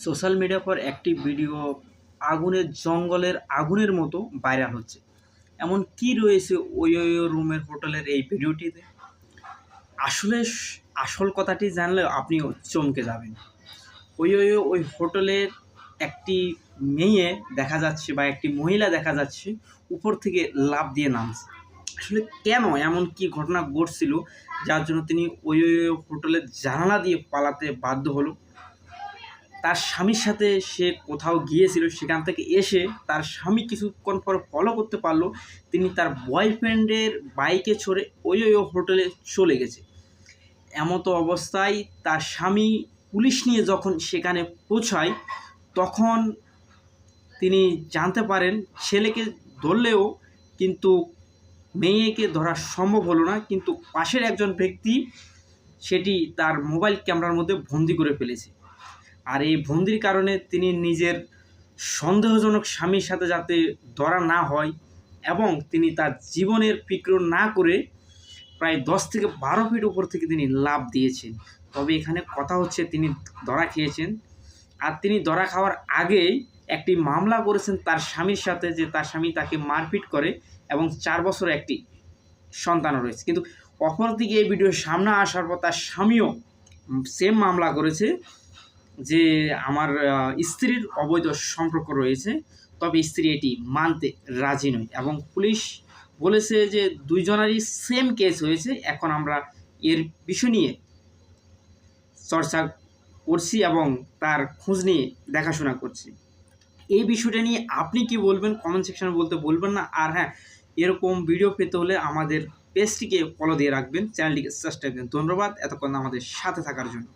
Social মিডিয়ার পর একটি ভিডিও আগুনের জঙ্গলের আগুনের মতো ভাইরাল হচ্ছে। এমন কি রয়েছে ওই রুমের হোটেলের এই ভিডিওটিতে? আসলে আসল কথাটি জানলে আপনিও চমকে যাবেন। ওই হোটেলের একটি মেয়ে দেখা যাচ্ছে বা একটি মহিলা দেখা যাচ্ছে উপর থেকে লাফ দিয়ে নামছে। আসলে কেন এমন কি ঘটনা ঘটছিল যার জন্য তিনি ওই হোটেলের জানালা দিয়ে পালাতে বাধ্য হলো? তার স্বামীর সাথে সে কোথাও গিয়েছিল, সেখান থেকে এসে তার স্বামী কিছুক্ষণ পর ফলো করতে পারলো, তিনি তার বয়ফ্রেন্ডের বাইকে চড়ে ওই হোটেলে চলে গেছে। এমতো অবস্থায় তার স্বামী পুলিশ নিয়ে যখন সেখানে পৌঁছায়, তখন তিনি জানতে পারেন ছেলেকে ধরলেও কিন্তু মেয়েকে ধরা সম্ভব হলো না, কিন্তু পাশের একজন ব্যক্তি সেটি তার মোবাইল ক্যামেরার মধ্যে বন্দি করে ফেলেছে। আর এই বন্দির কারণে তিনি নিজের সন্দেহজনক স্বামীর সাথে যাতে ধরা না হয় এবং তিনি তার জীবনের ফিক্র না করে প্রায় 10 থেকে 12 ফিট উপর থেকে তিনি লাফ দিয়েছেন। তবে এখানে কথা হচ্ছে তিনি ধরা খেয়েছেন, আর তিনি ধরা খাওয়ার আগেই একটি মামলা করেছেন তার স্বামীর সাথে, যে তার স্বামী তাকে মারপিট করে এবং 4 বছরের একটি সন্তানও রয়েছে। কিন্তু অপরদিকে এই ভিডিও সামনে আসার পর তার স্বামীও সেম মামলা করেছে যে আমার স্ত্রীর অবৈধ সম্পর্ক রয়েছে, তবে স্ত্রী এটি মানতে রাজি নয় এবং পুলিশ বলেছে যে দুইজনেরই সেম কেস হয়েছে। এখন আমরা এর বিষয় নিয়ে চর্চা করছি এবং তার খোঁজ নিয়ে দেখাশোনা করছি। এই বিষয়টা নিয়ে আপনি কি বলবেন কমেন্ট সেকশনে বলতে বলবেন না। আর হ্যাঁ, এরকম ভিডিও পেতে হলে আমাদের পেজটিকে ফলো দিয়ে রাখবেন, চ্যানেলটিকে সাবস্ক্রাইব করবেন। ধন্যবাদ এতক্ষণ আমাদের সাথে থাকার জন্য।